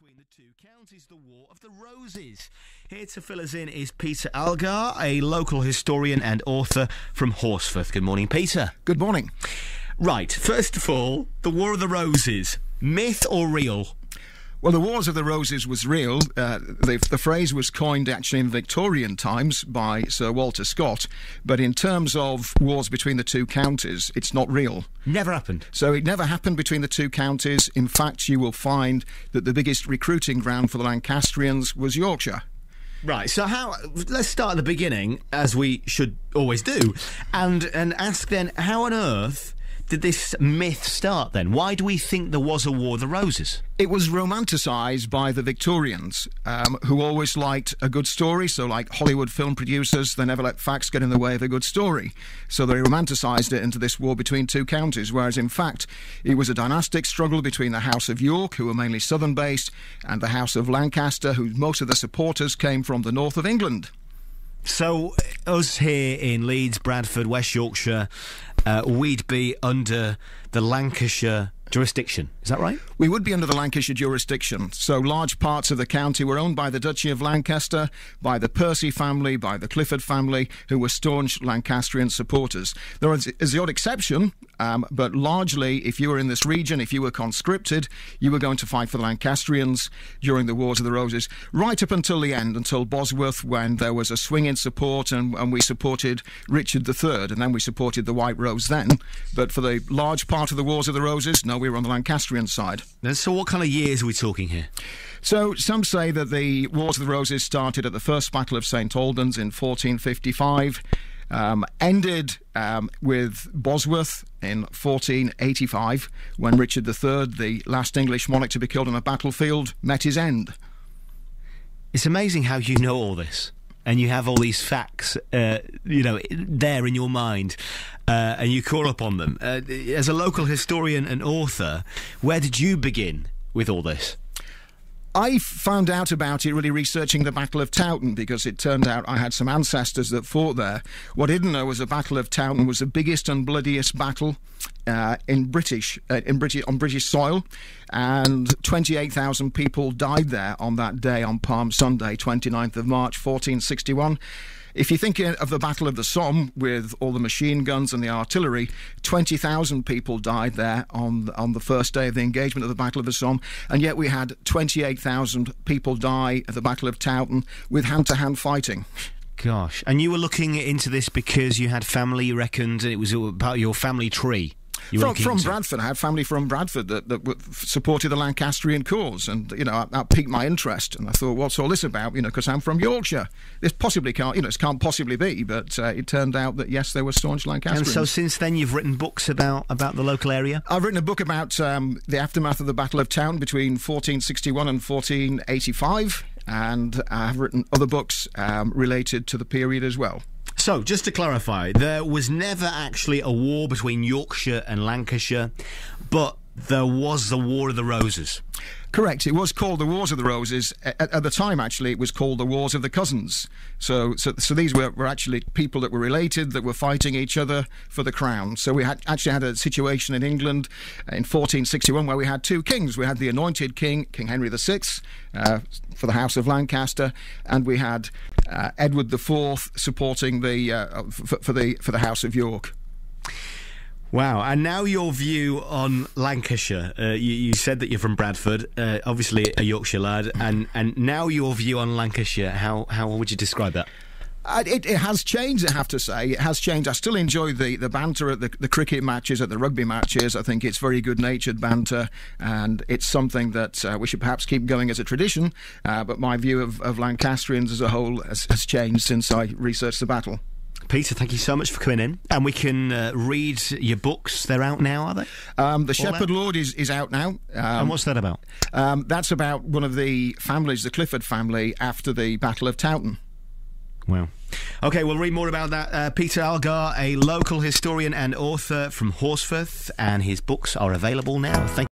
between the two counties, the War of the Roses. Here to fill us in is Peter Algar, a local historian and author from Horsforth. Good morning, Peter. Good morning. Right, first of all, the War of the Roses, myth or real? Well, the Wars of the Roses was real. The phrase was coined actually in Victorian times by Sir Walter Scott, but in terms of wars between the two counties, it's not real. Never happened. So it never happened between the two counties. In fact, you will find that the biggest recruiting ground for the Lancastrians was Yorkshire. Right, so let's start at the beginning, as we should always do, and ask then, how on earth did this myth start then? Why do we think there was a War of the Roses? It was romanticised by the Victorians, who always liked a good story. So like Hollywood film producers, they never let facts get in the way of a good story. So they romanticised it into this war between two counties, whereas in fact it was a dynastic struggle between the House of York, who were mainly southern-based, and the House of Lancaster, who most of the supporters came from the north of England. So us here in Leeds, Bradford, West Yorkshire, we'd be under the Lancashire jurisdiction. Is that right? We would be under the Lancashire jurisdiction. So large parts of the county were owned by the Duchy of Lancaster, by the Percy family, by the Clifford family, who were staunch Lancastrian supporters. There is the odd exception, but largely, if you were in this region, if you were conscripted, you were going to fight for the Lancastrians during the Wars of the Roses, right up until the end, until Bosworth, when there was a swing in support, and we supported Richard III, and then we supported the White Rose then. But for the large part of the Wars of the Roses, no, we were on the Lancastrian side. So what kind of years are we talking here? So some say that the Wars of the Roses started at the First Battle of St Albans in 1455, ended with Bosworth in 1485, when Richard III, the last English monarch to be killed on a battlefield, met his end. It's amazing how you know all this. And you have all these facts, there in your mind, and you call upon them. As a local historian and author, where did you begin with all this? I found out about it really researching the Battle of Towton, because it turned out I had some ancestors that fought there. What I didn't know was the Battle of Towton was the biggest and bloodiest battle on British soil, and 28,000 people died there on that day, on Palm Sunday, 29th of March, 1461. If you think of the Battle of the Somme, with all the machine guns and the artillery, 20,000 people died there on the first day of the engagement of the Battle of the Somme, and yet we had 28,000 people die at the Battle of Towton with hand-to-hand fighting. Gosh. And you were looking into this because you had family, you reckoned, and it was part of your family tree? From Bradford. I had family from Bradford that supported the Lancastrian cause, and that piqued my interest. And I thought, what's all this about? Because I'm from Yorkshire. This possibly can't, it can't possibly be. But it turned out that yes, they were staunch Lancastrians. And so since then, you've written books about the local area. I've written a book about the aftermath of the Battle of Towton between 1461 and 1485, and I've written other books related to the period as well. So, just to clarify, there was never actually a war between Yorkshire and Lancashire, but there was the War of the Roses. Correct. It was called the Wars of the Roses. At the time, actually, it was called the Wars of the Cousins. So these were actually people that were related, that were fighting each other for the crown. So we actually had a situation in England in 1461 where we had two kings. We had the anointed king, King Henry VI, for the House of Lancaster, and we had Edward IV supporting for the House of York. Wow, and now your view on Lancashire. You said that you're from Bradford, obviously a Yorkshire lad, and now your view on Lancashire, how would you describe that? It has changed, I have to say. It has changed. I still enjoy the banter at the cricket matches, at the rugby matches. I think it's very good-natured banter, and it's something that we should perhaps keep going as a tradition, but my view of Lancastrians as a whole has changed since I researched the battle. Peter, thank you so much for coming in. And we can read your books. They're out now, are they? The Shepherd Lord is out now. And what's that about? That's about one of the families, the Clifford family, after the Battle of Towton. Wow. OK, we'll read more about that. Peter Algar, a local historian and author from Horsforth, and his books are available now. Thank you.